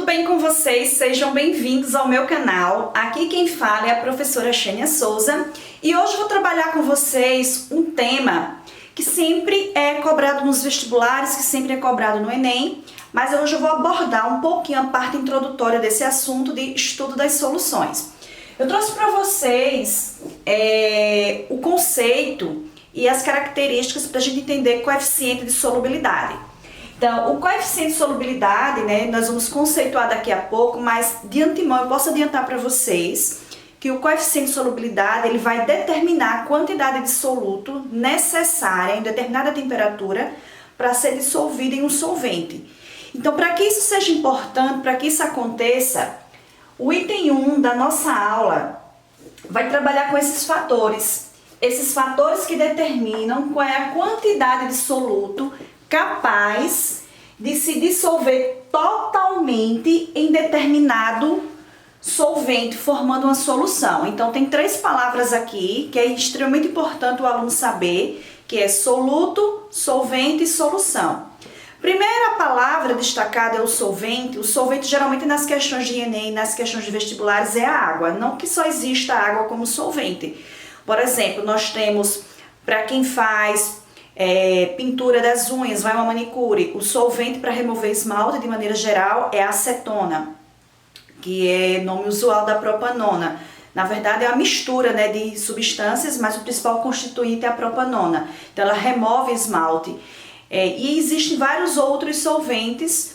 bem com vocês? Sejam bem-vindos ao meu canal. Aqui quem fala é a professora Xênia Souza e hoje vou trabalhar com vocês um tema que sempre é cobrado nos vestibulares, que sempre é cobrado no Enem, mas hoje eu vou abordar um pouquinho a parte introdutória desse assunto de estudo das soluções. Eu trouxe para vocês o conceito e as características para a gente entender coeficiente de solubilidade. Então, o coeficiente de solubilidade, nós vamos conceituar daqui a pouco, mas de antemão eu posso adiantar para vocês que o coeficiente de solubilidade ele vai determinar a quantidade de soluto necessária em determinada temperatura para ser dissolvido em um solvente. Então, para que isso seja importante, para que isso aconteça, o item 1 da nossa aula vai trabalhar com esses fatores que determinam qual é a quantidade de soluto capaz de se dissolver totalmente em determinado solvente, formando uma solução. Então, tem três palavras aqui que é extremamente importante o aluno saber, que é soluto, solvente e solução. Primeira palavra destacada é o solvente. O solvente, geralmente, nas questões de Enem, nas questões de vestibulares, é a água. Não que só exista a água como solvente. Por exemplo, nós temos, para quem faz pintura das unhas, vai uma manicure, o solvente para remover esmalte, de maneira geral, é a acetona, que é nome usual da propanona. Na verdade, é a mistura de substâncias, mas o principal constituinte é a propanona. Então, ela remove esmalte. E existem vários outros solventes,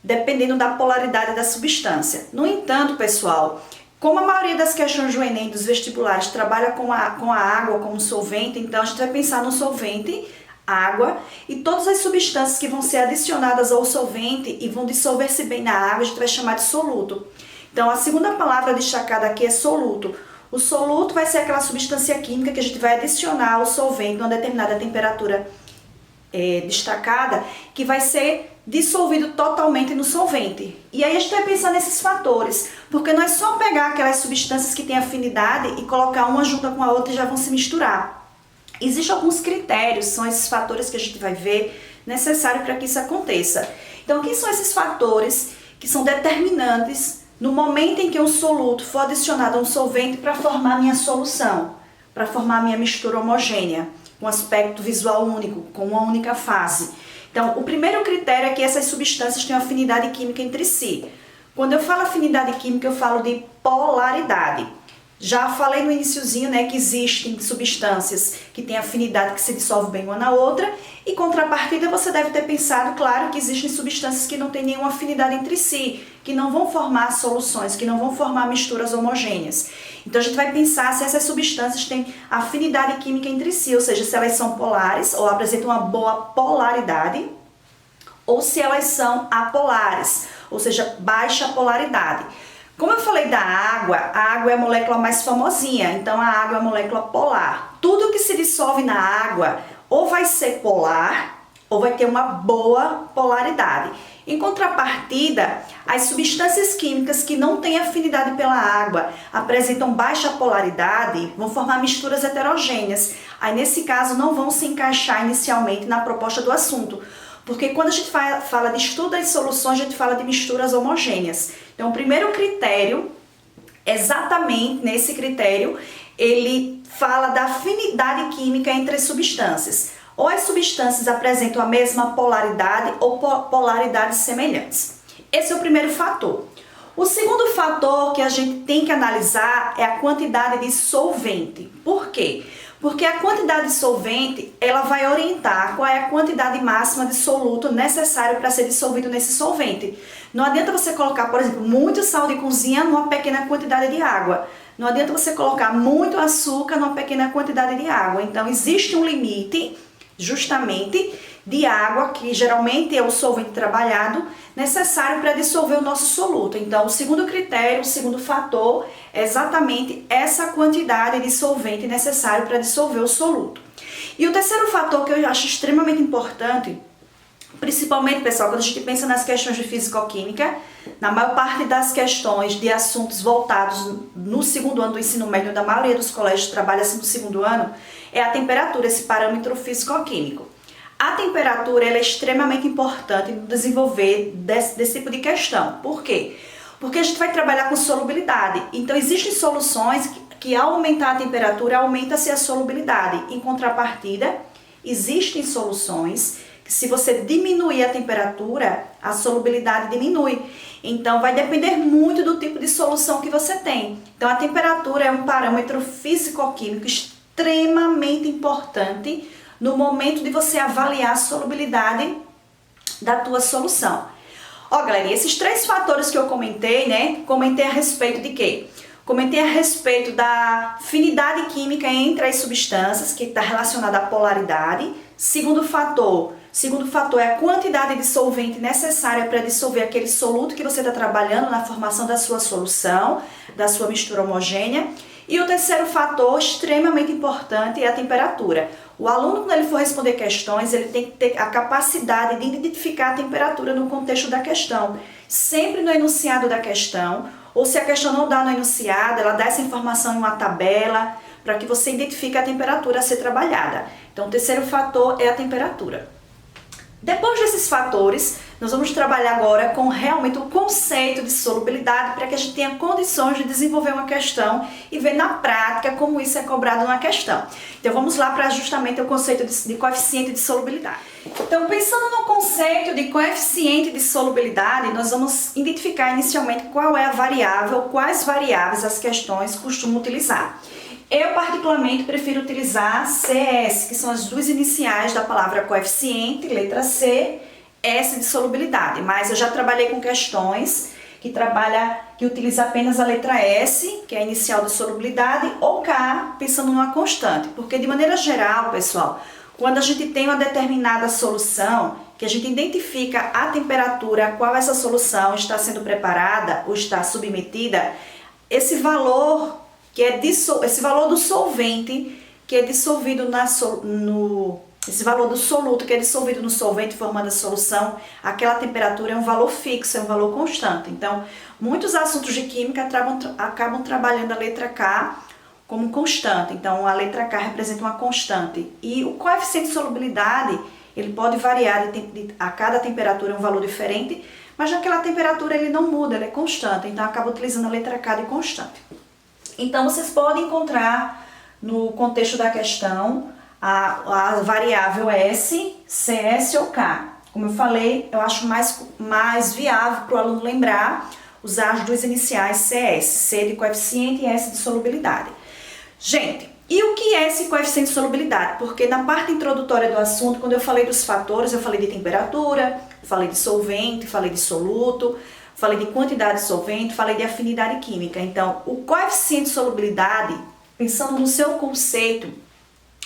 dependendo da polaridade da substância. No entanto, pessoal, como a maioria das questões do Enem, dos vestibulares, trabalha com a água como solvente, então a gente vai pensar no solvente, água, e todas as substâncias que vão ser adicionadas ao solvente e vão dissolver-se bem na água, a gente vai chamar de soluto. Então, a segunda palavra destacada aqui é soluto. O soluto vai ser aquela substância química que a gente vai adicionar ao solvente em uma determinada temperatura destacada, que vai ser dissolvido totalmente no solvente. E aí a gente vai pensar nesses fatores, porque não é só pegar aquelas substâncias que têm afinidade e colocar uma junto com a outra e já vão se misturar. Existem alguns critérios, são esses fatores que a gente vai ver necessário para que isso aconteça. Então, quem são esses fatores que são determinantes no momento em que um soluto for adicionado a um solvente para formar a minha solução, para formar a minha mistura homogênea, com aspecto visual único, com uma única fase? Então, o primeiro critério é que essas substâncias têm afinidade química entre si. Quando eu falo afinidade química, eu falo de polaridade. Já falei no iniciozinho, que existem substâncias que têm afinidade, que se dissolvem bem uma na outra, e contrapartida você deve ter pensado, claro, que existem substâncias que não têm nenhuma afinidade entre si, que não vão formar soluções, que não vão formar misturas homogêneas. Então a gente vai pensar se essas substâncias têm afinidade química entre si, ou seja, se elas são polares ou apresentam uma boa polaridade, ou se elas são apolares, ou seja, baixa polaridade. Como eu falei da água, a água é a molécula mais famosinha, então a água é a molécula polar. Tudo que se dissolve na água ou vai ser polar ou vai ter uma boa polaridade. Em contrapartida, as substâncias químicas que não têm afinidade pela água, apresentam baixa polaridade, vão formar misturas heterogêneas. Aí nesse caso não vão se encaixar inicialmente na proposta do assunto. Porque quando a gente fala de estudo das soluções, a gente fala de misturas homogêneas. Então, o primeiro critério, exatamente nesse critério, ele fala da afinidade química entre as substâncias. Ou as substâncias apresentam a mesma polaridade ou polaridades semelhantes. Esse é o primeiro fator. O segundo fator que a gente tem que analisar é a quantidade de solvente. Por quê? Porque a quantidade de solvente, ela vai orientar qual é a quantidade máxima de soluto necessário para ser dissolvido nesse solvente. Não adianta você colocar, por exemplo, muito sal de cozinha numa pequena quantidade de água. Não adianta você colocar muito açúcar numa pequena quantidade de água. Então, existe um limite, justamente, de água, que geralmente é o solvente trabalhado, necessário para dissolver o nosso soluto. Então, o segundo critério, o segundo fator, é exatamente essa quantidade de solvente necessário para dissolver o soluto. E o terceiro fator que eu acho extremamente importante, principalmente, pessoal, quando a gente pensa nas questões de físico-química, na maior parte das questões de assuntos voltados no segundo ano do ensino médio, da maioria dos colégios trabalha assim no segundo ano, é a temperatura, esse parâmetro físico-químico. A temperatura ela é extremamente importante no desenvolver desse tipo de questão. Por quê? Porque a gente vai trabalhar com solubilidade. Então existem soluções que ao aumentar a temperatura, aumenta-se a solubilidade. Em contrapartida, existem soluções que se você diminuir a temperatura, a solubilidade diminui. Então vai depender muito do tipo de solução que você tem. Então a temperatura é um parâmetro físico-químico extremamente importante no momento de você avaliar a solubilidade da tua solução. Ó, galera, esses 3 fatores que eu comentei, né? Comentei a respeito de quê? Comentei a respeito da afinidade química entre as substâncias, que está relacionada à polaridade. Segundo fator é a quantidade de solvente necessária para dissolver aquele soluto que você está trabalhando na formação da sua solução, da sua mistura homogênea. E o terceiro fator, extremamente importante, é a temperatura. O aluno, quando ele for responder questões, ele tem que ter a capacidade de identificar a temperatura no contexto da questão. Sempre no enunciado da questão, ou se a questão não dá no enunciado, ela dá essa informação em uma tabela, para que você identifique a temperatura a ser trabalhada. Então, o terceiro fator é a temperatura. Depois desses fatores, nós vamos trabalhar agora com realmente o conceito de solubilidade para que a gente tenha condições de desenvolver uma questão e ver na prática como isso é cobrado numa questão. Então vamos lá para justamente o conceito de coeficiente de solubilidade. Então, pensando no conceito de coeficiente de solubilidade, nós vamos identificar inicialmente qual é a variável, quais variáveis as questões costumam utilizar. Eu, particularmente, prefiro utilizar CS, que são as 2 iniciais da palavra coeficiente, letra C, S de solubilidade. Mas eu já trabalhei com questões que utiliza apenas a letra S, que é a inicial de solubilidade, ou K, pensando numa constante. Porque, de maneira geral, pessoal, quando a gente tem uma determinada solução, que a gente identifica a temperatura a qual essa solução está sendo preparada ou está submetida, esse valor esse valor do solvente que é dissolvido esse valor do soluto que é dissolvido no solvente formando a solução, aquela temperatura é um valor fixo, é um valor constante. Então, muitos assuntos de química acabam trabalhando a letra K como constante. Então, a letra K representa uma constante. E o coeficiente de solubilidade, ele pode variar a cada temperatura é um valor diferente, mas naquela temperatura ele não muda, ele é constante. Então, acaba utilizando a letra K de constante. Então, vocês podem encontrar no contexto da questão a variável S, CS ou K. Como eu falei, eu acho mais viável para o aluno lembrar usar as 2 iniciais CS, C de coeficiente e S de solubilidade. Gente, e o que é esse coeficiente de solubilidade? Porque na parte introdutória do assunto, quando eu falei dos fatores, eu falei de temperatura, falei de solvente, falei de soluto, falei de quantidade de solvente, falei de afinidade química. Então, o coeficiente de solubilidade, pensando no seu conceito,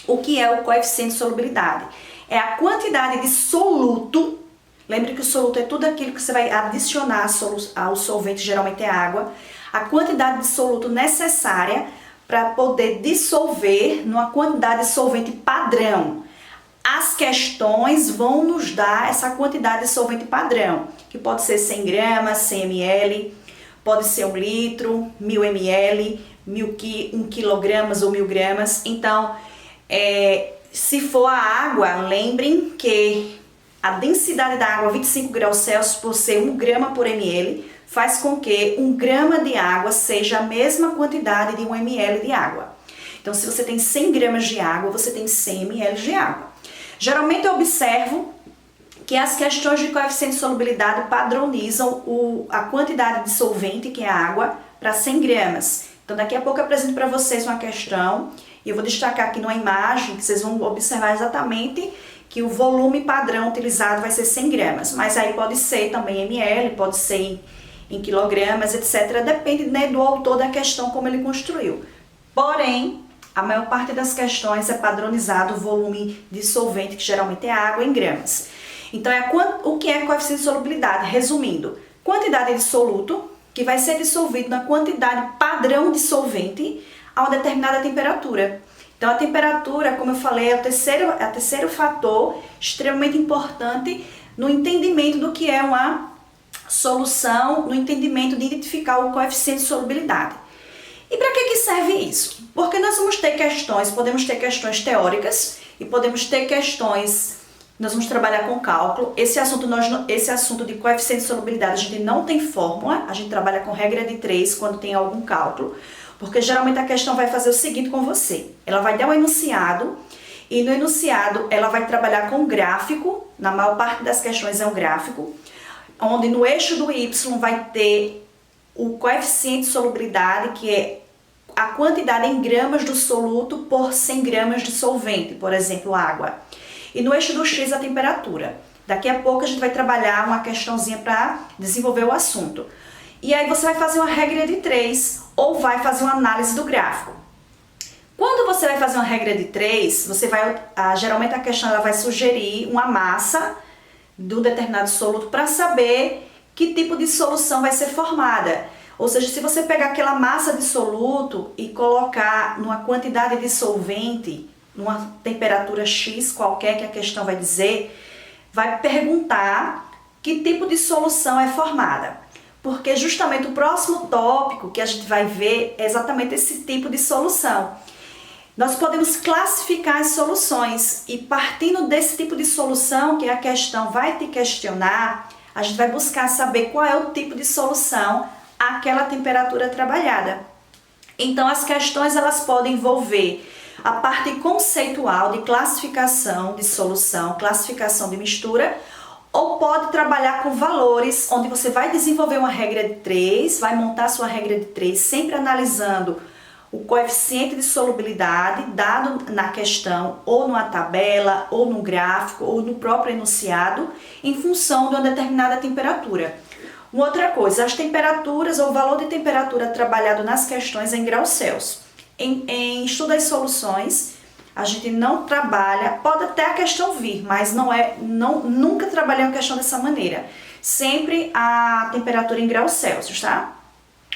o que é o coeficiente de solubilidade? É a quantidade de soluto. Lembre que o soluto é tudo aquilo que você vai adicionar ao solvente, geralmente é água. A quantidade de soluto necessária para poder dissolver numa quantidade de solvente padrão. As questões vão nos dar essa quantidade de solvente padrão, que pode ser 100 gramas, 100 ml, pode ser 1 litro, 1000 ml, 1 quilogramas ou 1000 gramas. Então, se for a água, lembrem que a densidade da água, 25 graus Celsius, por ser 1 grama por ml, faz com que 1 grama de água seja a mesma quantidade de 1 ml de água. Então, se você tem 100 gramas de água, você tem 100 ml de água. Geralmente eu observo que as questões de coeficiente de solubilidade padronizam a quantidade de solvente, que é a água, para 100 gramas. Então daqui a pouco eu apresento para vocês uma questão e eu vou destacar aqui numa imagem que vocês vão observar exatamente que o volume padrão utilizado vai ser 100 gramas. Mas aí pode ser também ml, pode ser em quilogramas, etc. Depende, né, do autor da questão, como ele construiu. Porém, a maior parte das questões é padronizado o volume de solvente, que geralmente é água, em gramas. Então, o que é coeficiente de solubilidade? Resumindo, quantidade de soluto que vai ser dissolvido na quantidade padrão de solvente a uma determinada temperatura. Então, a temperatura, como eu falei, é o terceiro fator extremamente importante no entendimento do que é uma solução, no entendimento de identificar o coeficiente de solubilidade. E para que serve isso? Porque nós vamos ter questões, podemos ter questões teóricas e podemos ter questões nós vamos trabalhar com cálculo. Esse assunto de coeficiente de solubilidade, a gente não tem fórmula, a gente trabalha com regra de 3 quando tem algum cálculo, porque geralmente a questão vai fazer o seguinte com você. Ela vai dar um enunciado, e no enunciado ela vai trabalhar com gráfico, na maior parte das questões é um gráfico, onde no eixo do Y vai ter o coeficiente de solubilidade, que é a quantidade em gramas do soluto por 100 gramas de solvente, por exemplo, água. E no eixo do X a temperatura. Daqui a pouco a gente vai trabalhar uma questãozinha para desenvolver o assunto. E aí você vai fazer uma regra de 3 ou vai fazer uma análise do gráfico. Quando você vai fazer uma regra de 3, você vai, geralmente a questão ela vai sugerir uma massa de um determinado soluto para saber que tipo de solução vai ser formada. Ou seja, se você pegar aquela massa de soluto e colocar numa quantidade de solvente, numa temperatura X qualquer que a questão vai dizer, vai perguntar que tipo de solução é formada. Porque justamente o próximo tópico que a gente vai ver é exatamente esse tipo de solução. Nós podemos classificar as soluções e partindo desse tipo de solução que a questão vai te questionar, a gente vai buscar saber qual é o tipo de solução àquela temperatura trabalhada. Então as questões elas podem envolver a parte conceitual de classificação de solução, classificação de mistura, ou pode trabalhar com valores, onde você vai desenvolver uma regra de 3, vai montar sua regra de 3, sempre analisando o coeficiente de solubilidade dado na questão, ou numa tabela, ou no gráfico, ou no próprio enunciado, em função de uma determinada temperatura. Uma outra coisa, as temperaturas ou o valor de temperatura trabalhado nas questões em graus Celsius. Em estudo das soluções, a gente não trabalha, pode até a questão vir, mas nunca trabalhei uma questão dessa maneira. Sempre a temperatura em graus Celsius, tá?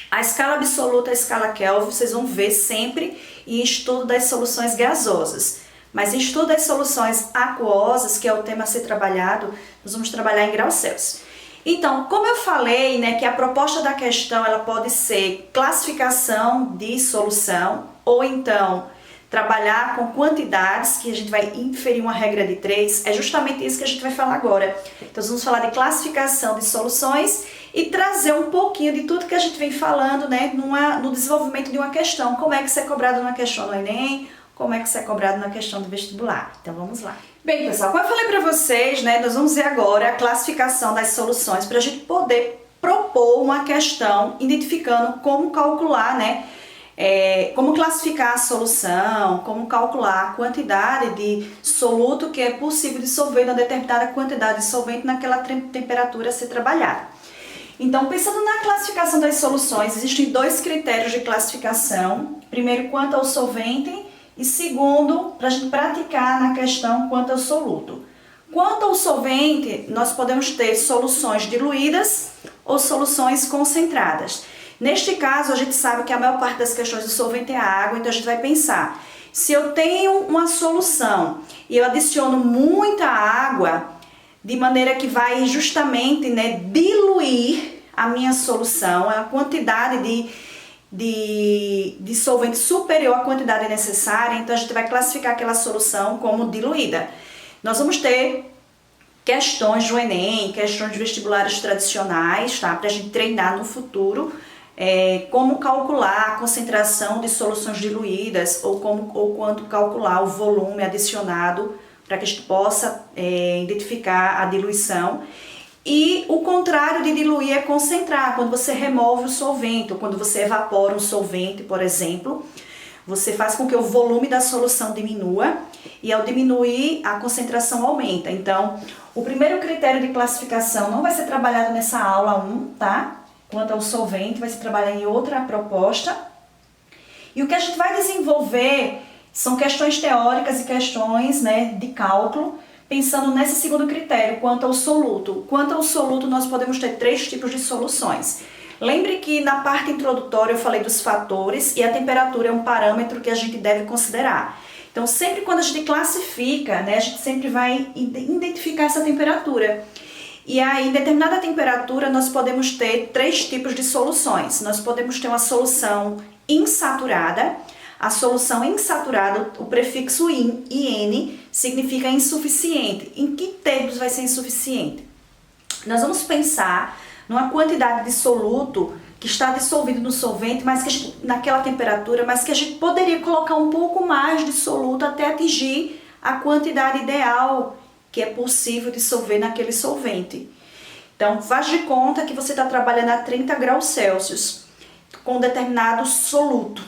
A escala absoluta, a escala Kelvin, vocês vão ver sempre em estudo das soluções gasosas. Mas em estudo das soluções aquosas, que é o tema a ser trabalhado, nós vamos trabalhar em graus Celsius. Então, como eu falei, né, que a proposta da questão ela pode ser classificação de solução ou então trabalhar com quantidades, que a gente vai inferir uma regra de 3, é justamente isso que a gente vai falar agora. Então, nós vamos falar de classificação de soluções e trazer um pouquinho de tudo que a gente vem falando, né, no desenvolvimento de uma questão. Como é que isso é cobrado numa questão no Enem, como é que isso é cobrado na questão do vestibular. Então, vamos lá. Bem, pessoal, como eu falei para vocês, né, nós vamos ver agora a classificação das soluções para a gente poder propor uma questão identificando como calcular, né, como classificar a solução, como calcular a quantidade de soluto que é possível dissolver uma determinada quantidade de solvente naquela temperatura a ser trabalhada. Então, pensando na classificação das soluções, existem dois critérios de classificação. Primeiro, quanto ao solvente e segundo, para a gente praticar na questão quanto ao soluto. Quanto ao solvente, nós podemos ter soluções diluídas ou soluções concentradas. Neste caso, a gente sabe que a maior parte das questões do solvente é a água, então a gente vai pensar, se eu tenho uma solução e eu adiciono muita água, de maneira que vai justamente, né, diluir a minha solução, a quantidade de solvente superior à quantidade necessária, então a gente vai classificar aquela solução como diluída. Nós vamos ter questões do Enem, questões de vestibulares tradicionais, tá? Para a gente treinar no futuro como calcular a concentração de soluções diluídas ou quanto calcular o volume adicionado para que a gente possa identificar a diluição. E o contrário de diluir é concentrar, quando você remove o solvente, ou quando você evapora um solvente, por exemplo, você faz com que o volume da solução diminua e ao diminuir a concentração aumenta. Então, o primeiro critério de classificação não vai ser trabalhado nessa aula 1, tá? Quanto ao solvente, vai ser trabalhado em outra proposta. E o que a gente vai desenvolver são questões teóricas e questões, né, de cálculo, pensando nesse segundo critério, quanto ao soluto. Quanto ao soluto, nós podemos ter 3 tipos de soluções. Lembre que na parte introdutória eu falei dos fatores e a temperatura é um parâmetro que a gente deve considerar. Então, sempre quando a gente classifica, né, a gente sempre vai identificar essa temperatura. E aí, em determinada temperatura, nós podemos ter 3 tipos de soluções. Nós podemos ter uma solução insaturada. A solução insaturada, o prefixo IN significa insuficiente. Em que termos vai ser insuficiente? Nós vamos pensar numa quantidade de soluto que está dissolvido no solvente, mas que naquela temperatura, mas que a gente poderia colocar um pouco mais de soluto até atingir a quantidade ideal que é possível dissolver naquele solvente. Então, faz de conta que você está trabalhando a 30 graus Celsius com um determinado soluto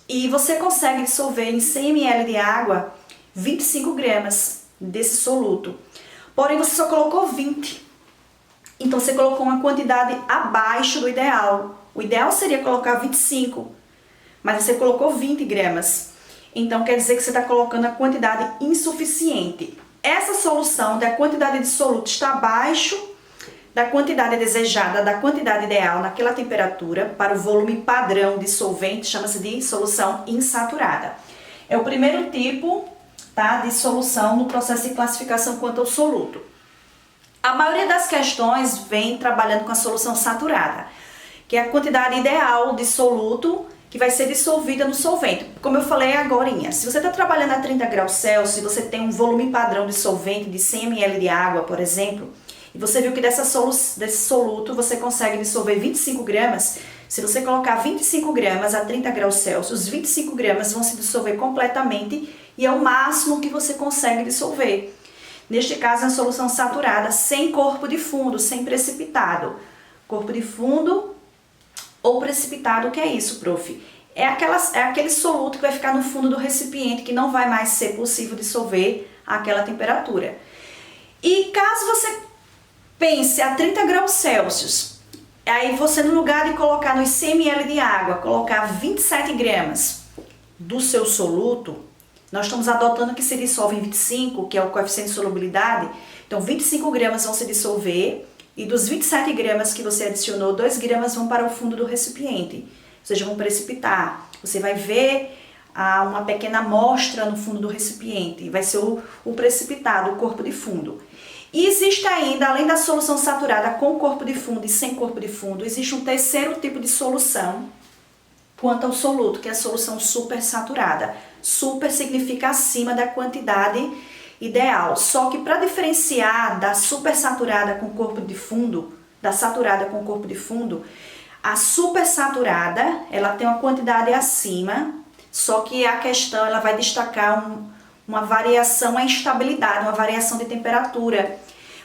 e você consegue dissolver em 100 ml de água 25 gramas desse soluto. Porém, você só colocou 20. Então, você colocou uma quantidade abaixo do ideal. O ideal seria colocar 25, mas você colocou 20 gramas. Então, quer dizer que você está colocando a quantidade insuficiente. Essa solução da quantidade de soluto está abaixo da quantidade desejada, da quantidade ideal naquela temperatura para o volume padrão de solvente, chama-se de solução insaturada. É o primeiro tipo, tá, de solução no processo de classificação quanto ao soluto. A maioria das questões vem trabalhando com a solução saturada, que é a quantidade ideal de soluto que vai ser dissolvida no solvente. Como eu falei agorinha, se você está trabalhando a 30 graus Celsius e você tem um volume padrão de solvente de 100 ml de água, por exemplo, e você viu que desse soluto você consegue dissolver 25 gramas, se você colocar 25 gramas a 30 graus Celsius, 25 gramas vão se dissolver completamente e é o máximo que você consegue dissolver. Neste caso, é uma solução saturada, sem corpo de fundo, sem precipitado. Corpo de fundo ou precipitado, o que é isso, prof? É aquele soluto que vai ficar no fundo do recipiente, que não vai mais ser possível dissolver àquela temperatura. E caso você pense a 30 graus Celsius, aí você, no lugar de colocar nos 100 ml de água, colocar 27 gramas do seu soluto, nós estamos adotando que se dissolve em 25, que é o coeficiente de solubilidade, então 25 gramas vão se dissolver e dos 27 gramas que você adicionou, 2 gramas vão para o fundo do recipiente, ou seja, vão precipitar. Você vai ver uma pequena amostra no fundo do recipiente, vai ser o precipitado, o corpo de fundo. E existe ainda, além da solução saturada com corpo de fundo e sem corpo de fundo, existe um terceiro tipo de solução quanto ao soluto, que é a solução supersaturada. Super significa acima da quantidade ideal. Só que para diferenciar da supersaturada com corpo de fundo, da saturada com corpo de fundo, a supersaturada, ela tem uma quantidade acima, só que a questão ela vai destacar uma variação, a instabilidade, uma variação de temperatura.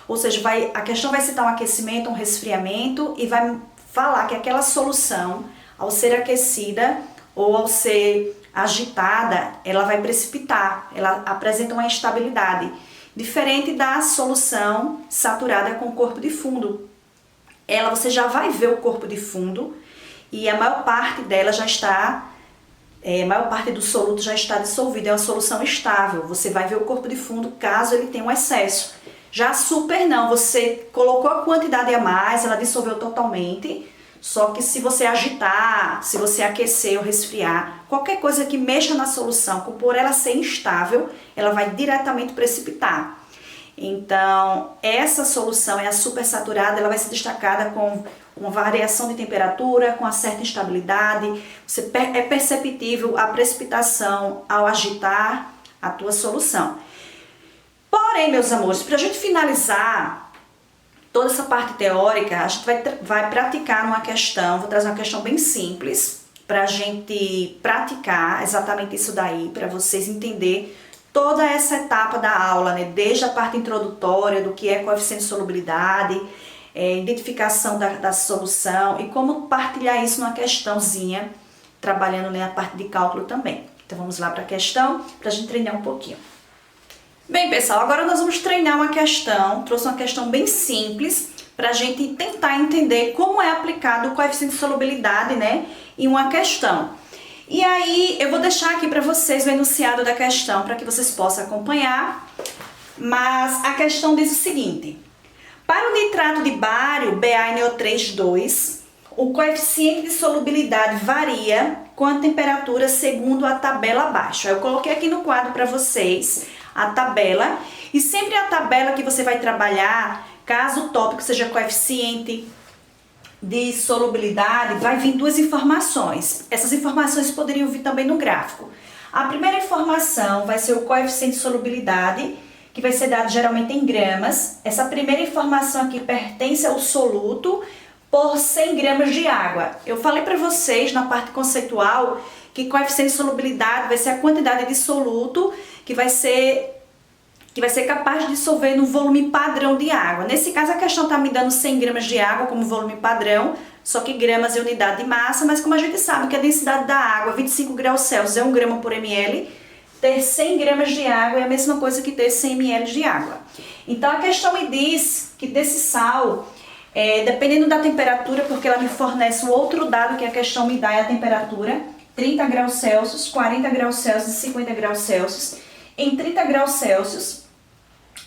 Ou seja, a questão vai citar um aquecimento, um resfriamento e vai falar que aquela solução, ao ser aquecida ou ao ser agitada, ela vai precipitar, ela apresenta uma instabilidade, diferente da solução saturada com corpo de fundo. Ela você já vai ver o corpo de fundo e a maior parte dela já está, a maior parte do soluto já está dissolvido, é uma solução estável, você vai ver o corpo de fundo caso ele tenha um excesso. Já a super não, você colocou a quantidade a mais, ela dissolveu totalmente, só que se você agitar, se você aquecer ou resfriar, qualquer coisa que mexa na solução, por ela ser instável, ela vai diretamente precipitar. Então, essa solução é a supersaturada, ela vai ser destacada com uma variação de temperatura, com uma certa instabilidade. É perceptível a precipitação ao agitar a tua solução. Porém, meus amores, para a gente finalizar toda essa parte teórica, a gente vai praticar uma questão, vou trazer uma questão bem simples, para a gente praticar exatamente isso daí, para vocês entenderem toda essa etapa da aula, né? Desde a parte introdutória, do que é coeficiente de solubilidade, identificação da solução e como partilhar isso numa questãozinha, trabalhando na parte de cálculo também. Então vamos lá para a questão, para a gente treinar um pouquinho. Bem, pessoal, agora nós vamos treinar uma questão, trouxe uma questão bem simples, para a gente tentar entender como é aplicado o coeficiente de solubilidade, né, em uma questão. E aí, eu vou deixar aqui para vocês o enunciado da questão, para que vocês possam acompanhar, mas a questão diz o seguinte: para o nitrato de bário BaNO3,2, o coeficiente de solubilidade varia com a temperatura segundo a tabela abaixo. Eu coloquei aqui no quadro para vocês a tabela, e sempre a tabela que você vai trabalhar, caso o tópico seja coeficiente, de solubilidade, vai vir duas informações. Essas informações poderiam vir também no gráfico. A primeira informação vai ser o coeficiente de solubilidade, que vai ser dado geralmente em gramas. Essa primeira informação aqui pertence ao soluto por 100 gramas de água. Eu falei para vocês na parte conceitual que coeficiente de solubilidade vai ser a quantidade de soluto que vai ser capaz de dissolver no volume padrão de água. Nesse caso, a questão está me dando 100 gramas de água como volume padrão, só que gramas é unidade de massa, mas como a gente sabe que a densidade da água, 25 graus Celsius, é 1 grama por ml, ter 100 gramas de água é a mesma coisa que ter 100 ml de água. Então, a questão me diz que desse sal, dependendo da temperatura, porque ela me fornece o outro dado que a questão me dá é a temperatura, 30 graus Celsius, 40 graus Celsius e 50 graus Celsius. Em 30 graus Celsius,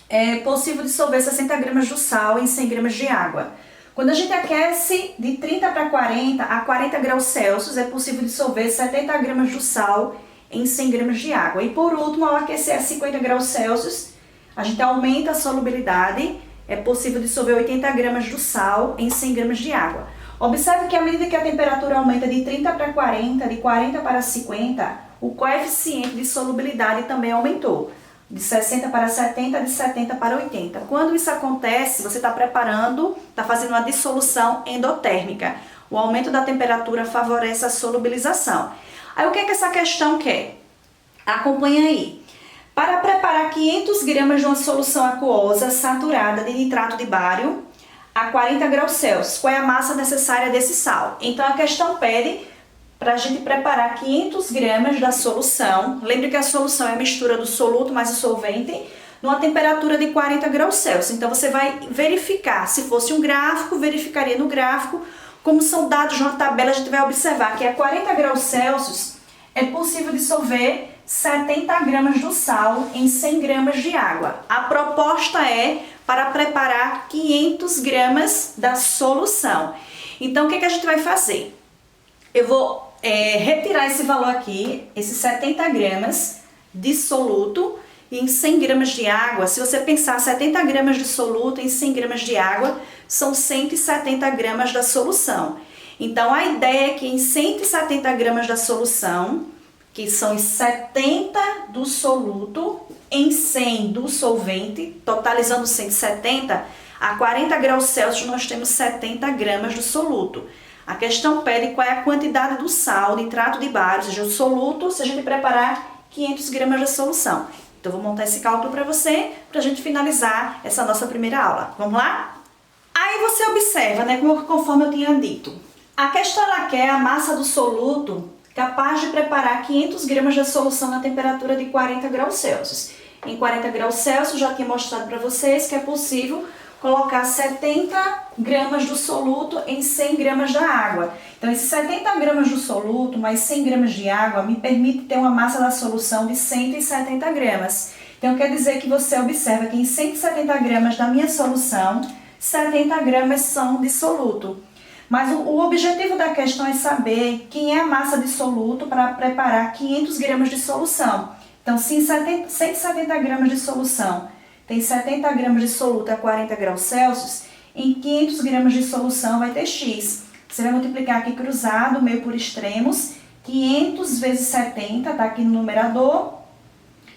é possível dissolver 60 gramas do sal em 100 gramas de água. Quando a gente aquece de 30 para 40 a 40 graus Celsius, é possível dissolver 70 gramas do sal em 100 gramas de água. E por último, ao aquecer a 50 graus Celsius, a gente aumenta a solubilidade, é possível dissolver 80 gramas do sal em 100 gramas de água. Observe que à medida que a temperatura aumenta de 30 para 40, de 40 para 50, o coeficiente de solubilidade também aumentou. De 60 para 70, de 70 para 80. Quando isso acontece, você está preparando, está fazendo uma dissolução endotérmica. O aumento da temperatura favorece a solubilização. Aí o que é que essa questão quer? Acompanha aí. Para preparar 500 gramas de uma solução aquosa saturada de nitrato de bário a 40 graus Celsius, qual é a massa necessária desse sal? Então a questão pede para a gente preparar 500 gramas da solução. Lembre que a solução é a mistura do soluto mais o solvente, numa temperatura de 40 graus Celsius. Então você vai verificar, se fosse um gráfico, verificaria no gráfico. Como são dados de uma tabela, a gente vai observar que a 40 graus Celsius é possível dissolver 70 gramas do sal em 100 gramas de água. A proposta é para preparar 500 gramas da solução. Então o que a gente vai fazer? Eu vou retirar esse valor aqui, esses 70 gramas de soluto em 100 gramas de água. Se você pensar 70 gramas de soluto em 100 gramas de água, são 170 gramas da solução. Então a ideia é que em 170 gramas da solução, que são os 70 do soluto em 100 do solvente, totalizando 170, a 40 graus Celsius nós temos 70 gramas do soluto. A questão pede qual é a quantidade do sal, nitrato de bário, ou seja, o soluto, se a gente preparar 500 gramas da solução. Então, eu vou montar esse cálculo para você, para a gente finalizar essa nossa primeira aula. Vamos lá? Aí você observa, né, conforme eu tinha dito. A questão ela quer a massa do soluto capaz de preparar 500 gramas da solução na temperatura de 40 graus Celsius. Em 40 graus Celsius, já tinha mostrado para vocês que é possível colocar 70 gramas do soluto em 100 gramas da água. Então, esses 70 gramas do soluto mais 100 gramas de água me permite ter uma massa da solução de 170 gramas. Então, quer dizer que você observa que em 170 gramas da minha solução, 70 gramas são de soluto. Mas o objetivo da questão é saber quem é a massa de soluto para preparar 500 gramas de solução. Então, se em 170 gramas de solução tem 70 gramas de soluto a 40 graus Celsius, em 500 gramas de solução vai ter X. Você vai multiplicar aqui cruzado, meio por extremos, 500 vezes 70, está aqui no numerador,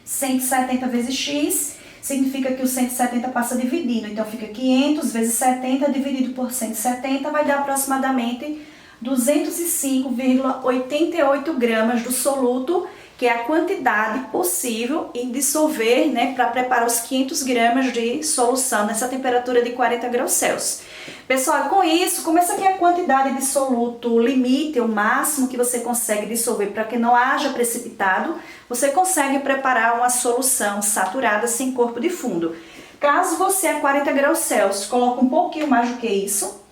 170 vezes X, significa que o 170 passa dividindo. Então, fica 500 vezes 70 dividido por 170, vai dar aproximadamente 205,88 gramas do soluto, que é a quantidade possível em dissolver, né, para preparar os 500 gramas de solução nessa temperatura de 40 graus Celsius. Pessoal, com isso, como essa aqui é a quantidade de soluto, o limite, o máximo que você consegue dissolver para que não haja precipitado, você consegue preparar uma solução saturada sem corpo de fundo. Caso você a 40 graus Celsius coloque um pouquinho mais do que isso,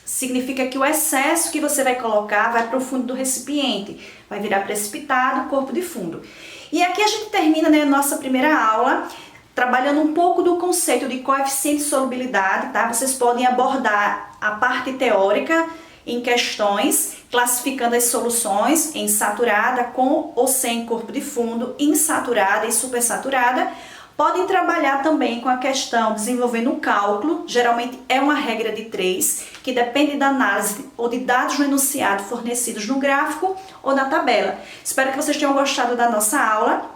significa que o excesso que você vai colocar vai para o fundo do recipiente, vai virar precipitado, corpo de fundo. E aqui a gente termina, né, a nossa primeira aula, trabalhando um pouco do conceito de coeficiente de solubilidade, tá? Vocês podem abordar a parte teórica em questões, classificando as soluções em saturada, com ou sem corpo de fundo, insaturada e supersaturada. Podem trabalhar também com a questão desenvolvendo um cálculo, geralmente é uma regra de 3, que depende da análise ou de dados no enunciado fornecidos no gráfico ou na tabela. Espero que vocês tenham gostado da nossa aula.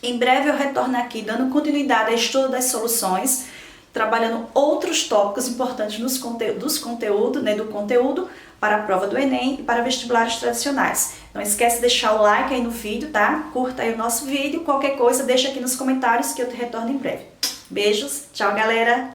Em breve eu retorno aqui dando continuidade ao estudo das soluções, trabalhando outros tópicos importantes do conteúdo para a prova do Enem e para vestibulares tradicionais. Não esquece de deixar o like aí no vídeo, tá? Curta aí o nosso vídeo, qualquer coisa deixa aqui nos comentários que eu te retorno em breve. Beijos, tchau galera!